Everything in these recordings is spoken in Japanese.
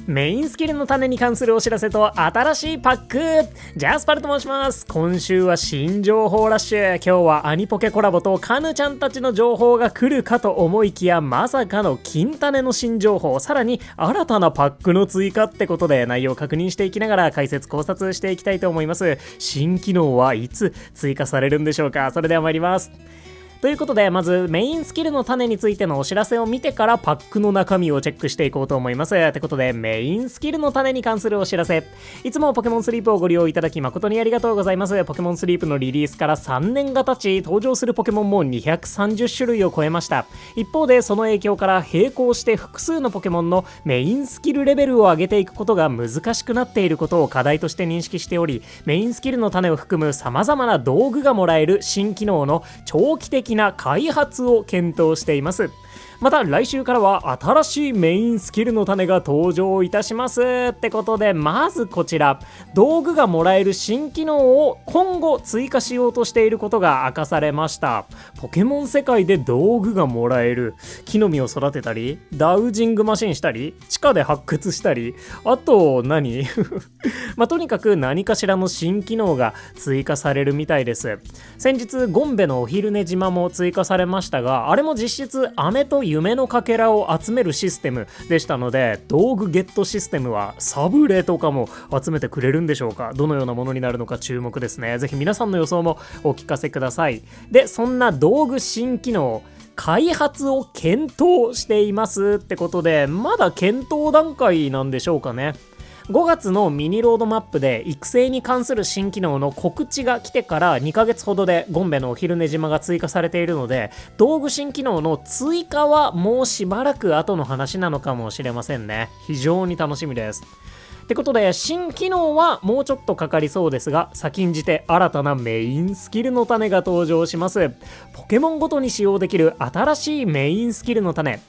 メインスキルの種に関するお知らせと新しいパック。ジャスパルと申します。今週は新情報ラッシュ。今日はアニポケコラボとカヌちゃんたちの情報が来るかと思いきや、まさかの金種の新情報、さらに新たなパックの追加ってことで、内容を確認していきながら解説考察していきたいと思います。新機能はいつ追加されるんでしょうか。それでは参ります。ということで、まずメインスキルの種についてのお知らせを見てからパックの中身をチェックしていこうと思います。ってことで、メインスキルの種に関するお知らせ。いつもポケモンスリープをご利用いただき誠にありがとうございます。ポケモンスリープのリリースから3年が経ち、登場するポケモンも230種類を超えました。一方で、その影響から並行して複数のポケモンのメインスキルレベルを上げていくことが難しくなっていることを課題として認識しており、メインスキルの種を含む様々な道具がもらえる新機能の長期的な開発を検討しています。また来週からは新しいメインスキルの種が登場いたしますってことで、まずこちら、道具がもらえる新機能を今後追加しようとしていることが明かされました。ポケモン世界で道具がもらえる。木の実を育てたり、ダウジングマシンしたり、地下で発掘したり、あと何とにかく何かしらの新機能が追加されるみたいです。先日ゴンベのお昼寝島も追加されましたが、あれも実質飴と夢のかけらを集めるシステムでしたので、道具ゲットシステムはサブレとかも集めてくれるんでしょうか。どのようなものになるのか注目ですね。ぜひ皆さんの予想もお聞かせください。で、そんな道具新機能開発を検討していますってことで、まだ検討段階なんでしょうかね。5月のミニロードマップで育成に関する新機能の告知が来てから2ヶ月ほどでゴンベのお昼寝島が追加されているので、道具新機能の追加はもうしばらく後の話なのかもしれませんね。非常に楽しみです。ってことで、新機能はもうちょっとかかりそうですが、先んじて新たなメインスキルの種が登場します。ポケモンごとに使用できる新しいメインスキルの種。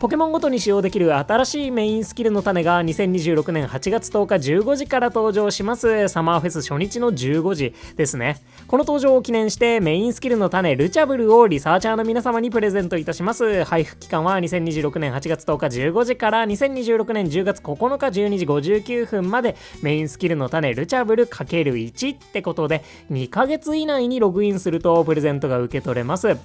ポケモンごとに使用できる新しいメインスキルの種が2026年8月10日15時から登場します。サマーフェス初日の15時ですね。この登場を記念してメインスキルの種ルチャブルをリサーチャーの皆様にプレゼントいたします。配布期間は2026年8月10日15時から2026年10月9日12時59分まで、メインスキルの種ルチャブル ×1 ってことで、2ヶ月以内にログインするとプレゼントが受け取れます。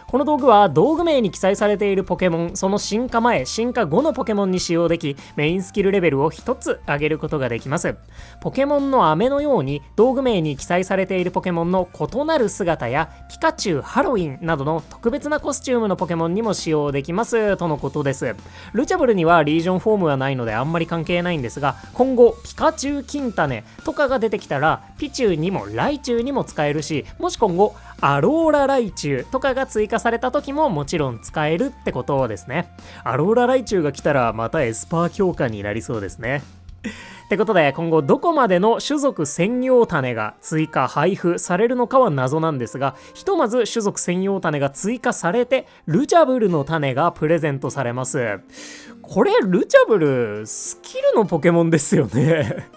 この道具は道具名に記載されているポケモン、その進化前、進化後のポケモンに使用でき、メインスキルレベルを1つ上げることができます。ポケモンの飴のように道具名に記載されているポケモンの異なる姿やピカチュウ、ハロウィンなどの特別なコスチュームのポケモンにも使用できますとのことです。ルチャブルにはリージョンフォームはないのであんまり関係ないんですが、今後ピカチュウ金種とかが出てきたらピチュウにもライチュウにも使えるし、もし今後アローラライチュウとかが追加された時ももちろん使えるってことですね。アローラライチュウが来たらまたエスパー強化になりそうですね。ってことで、今後どこまでの種族専用種が追加配布されるのかは謎なんですが、ひとまず種族専用種が追加されてルチャブルの種がプレゼントされます。これルチャブルスキルのポケモンですよね。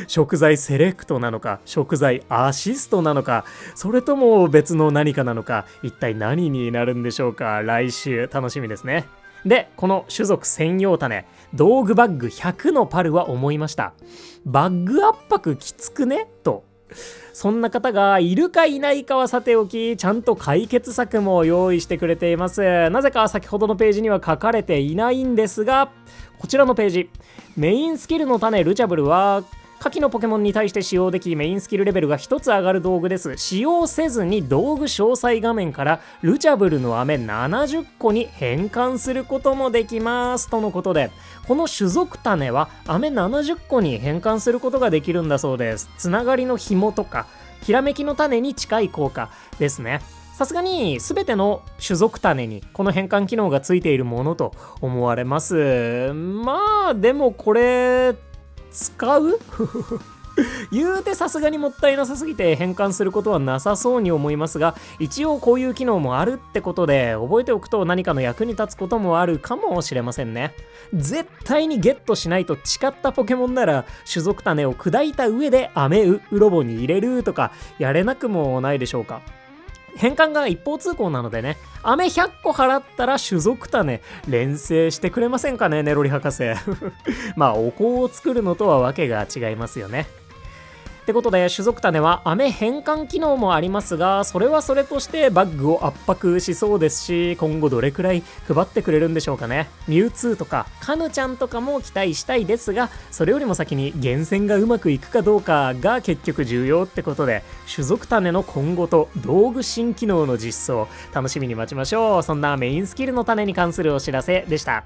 食材セレクトなのか、食材アシストなのか、それとも別の何かなのか、一体何になるんでしょうか。来週楽しみですね。で、この種族専用種、道具バッグ100のパルは思いました。バッグ圧迫きつくねと。そんな方がいるかいないかはさておき、ちゃんと解決策も用意してくれています。なぜか先ほどのページには書かれていないんですが、こちらのページ、メインスキルの種ルチャブルは下記のポケモンに対して使用でき、メインスキルレベルが1つ上がる道具です。使用せずに道具詳細画面からルチャブルの飴70個に変換することもできますとのことで、この種族種は飴70個に変換することができるんだそうです。つながりの紐とかひらめきの種に近い効果ですね。さすがに全ての種族種にこの変換機能がついているものと思われます。まあでもこれ使う言うてさすがにもったいなさすぎて変換することはなさそうに思いますが、一応こういう機能もあるってことで覚えておくと何かの役に立つこともあるかもしれませんね。絶対にゲットしないと誓ったポケモンなら種族種を砕いた上で飴ウロボに入れるとかやれなくもないでしょうか。変換が一方通行なのでね、飴100個払ったら種族種連成してくれませんかね、ネロリ博士。まあお香を作るのとはわけが違いますよね。ってことで種族種は飴変換機能もありますが、それはそれとしてバッグを圧迫しそうですし、今後どれくらい配ってくれるんでしょうかね。ミュウツーとかカヌちゃんとかも期待したいですが、それよりも先に厳選がうまくいくかどうかが結局重要ってことで、種族種の今後と道具新機能の実装楽しみに待ちましょう。そんなメインスキルの種に関するお知らせでした。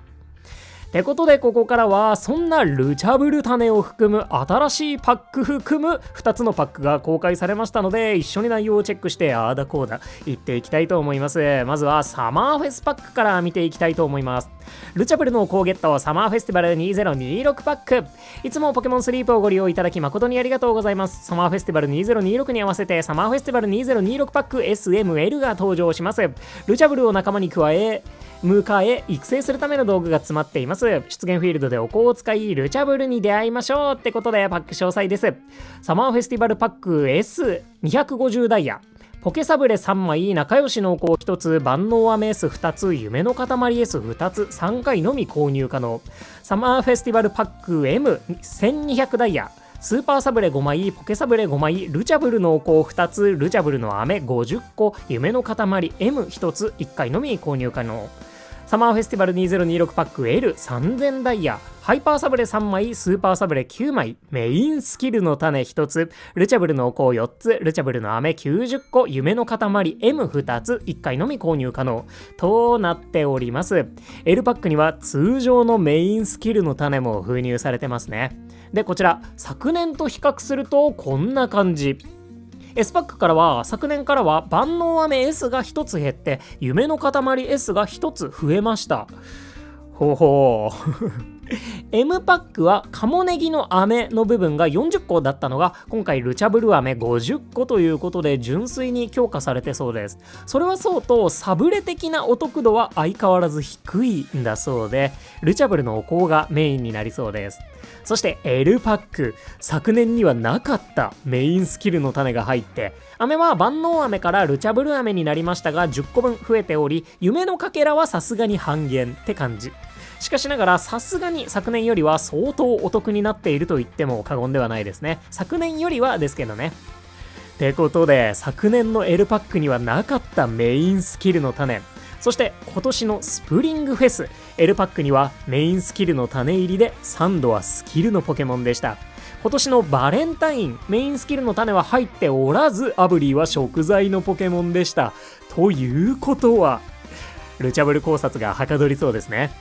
ってことでここからはそんなルチャブル種を含む新しいパック含む2つのパックが公開されましたので、一緒に内容をチェックしてあーだこーだ言っていきたいと思います。まずはサマーフェスパックから見ていきたいと思います。ルチャブルのコーゲットサマーフェスティバル2026パック、いつもポケモンスリープをご利用いただき誠にありがとうございます。サマーフェスティバル2026に合わせてサマーフェスティバル2026パック SML が登場します。ルチャブルを仲間に迎え育成するための道具が詰まっています。出現フィールドでお香を使いルチャブルに出会いましょうってことでパック詳細です。サマーフェスティバルパック S250 ダイヤ、ポケサブレ3枚、仲良しのお香1つ、万能飴 S2 つ、夢の塊 S2 つ、3回のみ購入可能。サマーフェスティバルパック M1200 ダイヤ、スーパーサブレ5枚、ポケサブレ5枚、ルチャブルのお香2つ、ルチャブルの飴50個、夢の塊 M1 つ、1回のみ購入可能。サマーフェスティバル2026パック L3000 ダイヤ、ハイパーサブレ3枚、スーパーサブレ9枚、メインスキルの種1つ、ルチャブルのお香4つ、ルチャブルの飴90個、夢の塊 M2 つ、1回のみ購入可能となっております。L パックには通常のメインスキルの種も封入されてますね。で、こちら昨年と比較するとこんな感じ。S パックからは昨年からは万能飴 S が1つ減って夢の塊 S が1つ増えました。ほほーM パックはカモネギの飴の部分が40個だったのが今回ルチャブル飴50個ということで純粋に強化されてそうです。それはそうとサブレ的なお得度は相変わらず低いんだそうで、ルチャブルのお香がメインになりそうです。そして L パック、昨年にはなかったメインスキルの種が入って、飴は万能飴からルチャブル飴になりましたが10個分増えており、夢のかけらはさすがに半減って感じ。しかしながらさすがに昨年よりは相当お得になっていると言っても過言ではないですね。昨年よりはですけどね。ってことで昨年の L パックにはなかったメインスキルの種、そして今年のスプリングフェス L パックにはメインスキルの種入りで3度はスキルのポケモンでした。今年のバレンタインメインスキルの種は入っておらず、アブリーは食材のポケモンでした。ということはルチャブル考察がはかどりそうですね。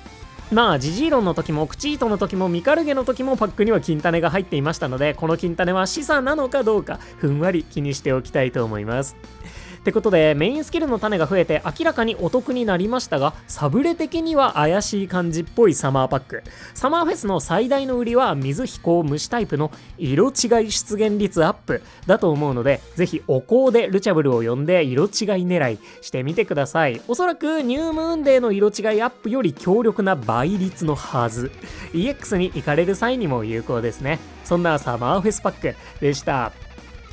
まあジジイロンの時もクチートの時もミカルゲの時もパックには金種が入っていましたので、この金種は示唆なのかどうかふんわり気にしておきたいと思います。ってことでメインスキルの種が増えて明らかにお得になりましたが、サブレ的には怪しい感じっぽいサマーパック。サマーフェスの最大の売りは水飛行虫タイプの色違い出現率アップだと思うので、ぜひお香でルチャブルを呼んで色違い狙いしてみてください。おそらくニュームーンデーの色違いアップより強力な倍率のはず。 EX に行かれる際にも有効ですね。そんなサマーフェスパックでした。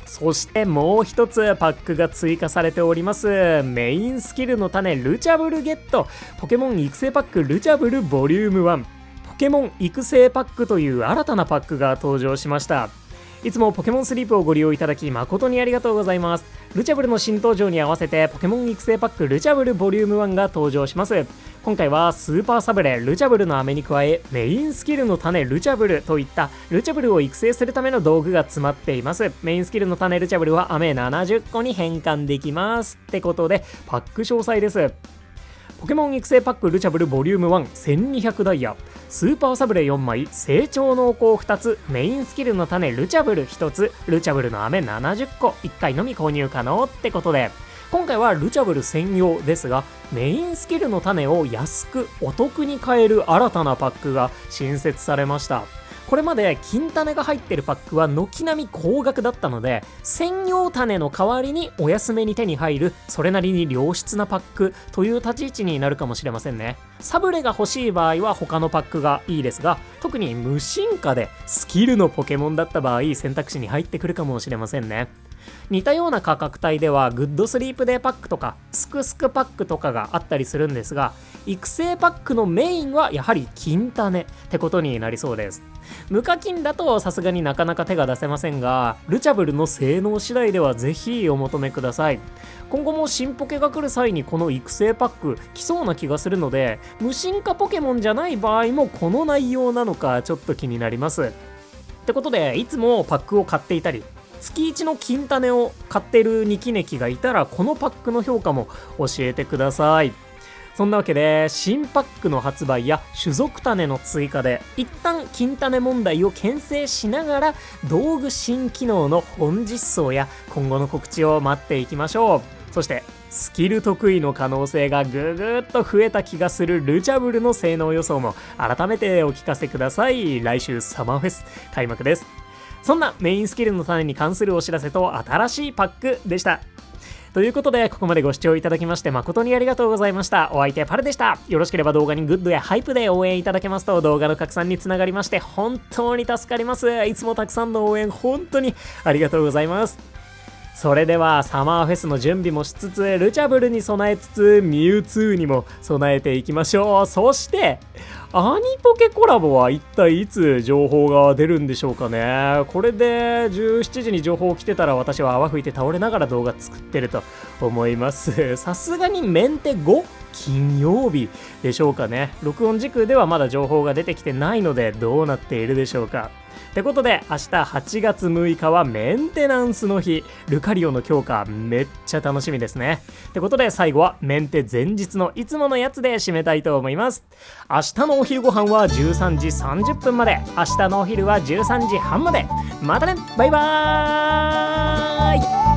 そしてもう一つパックが追加されております。メインスキルの種ルチャブルゲット、ポケモン育成パックルチャブルボリューム1、ポケモン育成パックという新たなパックが登場しました。いつもポケモンスリープをご利用いただき誠にありがとうございます。ルチャブルの新登場に合わせてポケモン育成パックルチャブルボリューム1が登場します。今回はスーパーサブレルチャブルの飴に加えメインスキルの種ルチャブルといったルチャブルを育成するための道具が詰まっています。メインスキルの種ルチャブルは飴70個に変換できますってことでパック詳細です。ポケモン育成パックルチャブルボリューム1 1200ダイヤ、スーパーサブレ4枚、成長のお香2つ、メインスキルの種ルチャブル1つ、ルチャブルの飴70個、1回のみ購入可能ってことで、今回はルチャブル専用ですが、メインスキルの種を安くお得に買える新たなパックが新設されました。これまで金種が入ってるパックは軒並み高額だったので、専用種の代わりにお安めに手に入るそれなりに良質なパックという立ち位置になるかもしれませんね。サブレが欲しい場合は他のパックがいいですが、特に無進化でスキルのポケモンだった場合選択肢に入ってくるかもしれませんね。似たような価格帯ではグッドスリープデーパックとかスクスクパックとかがあったりするんですが、育成パックのメインはやはり金種ってことになりそうです。無課金だとさすがになかなか手が出せませんが、ルチャブルの性能次第ではぜひお求めください。今後も新ポケが来る際にこの育成パック来そうな気がするので、無進化ポケモンじゃない場合もこの内容なのかちょっと気になります。ってことで、いつもパックを買っていたり月1の金種を買ってるニキネキがいたら、このパックの評価も教えてください。そんなわけで、新パックの発売や種族種の追加で一旦金種問題を牽制しながら、道具新機能の本実装や今後の告知を待っていきましょう。そしてスキル得意の可能性がぐぐっと増えた気がするルチャブルの性能予想も改めてお聞かせください。来週サマーフェス開幕です。そんなメインスキルの種に関するお知らせと新しいパックでした。ということで、ここまでご視聴いただきまして誠にありがとうございました。お相手パルでした。よろしければ動画にグッドやハイプで応援いただけますと動画の拡散につながりまして本当に助かります。いつもたくさんの応援本当にありがとうございます。それではサマーフェスの準備もしつつ、ルチャブルに備えつつ、ミュウツーにも備えていきましょう。そしてアニポケコラボは一体いつ情報が出るんでしょうかね。これで17時に情報来てたら私は泡吹いて倒れながら動画作ってると思います。さすがにメンテ5金曜日でしょうかね。録音時空ではまだ情報が出てきてないのでどうなっているでしょうか。ってことで、明日8月6日はメンテナンスの日。ルカリオの強化めっちゃ楽しみですね。ってことで、最後はメンテ前日のいつものやつで締めたいと思います。明日のお昼ご飯は13時30分まで、明日のお昼は13時半まで。またね、バイバーイ。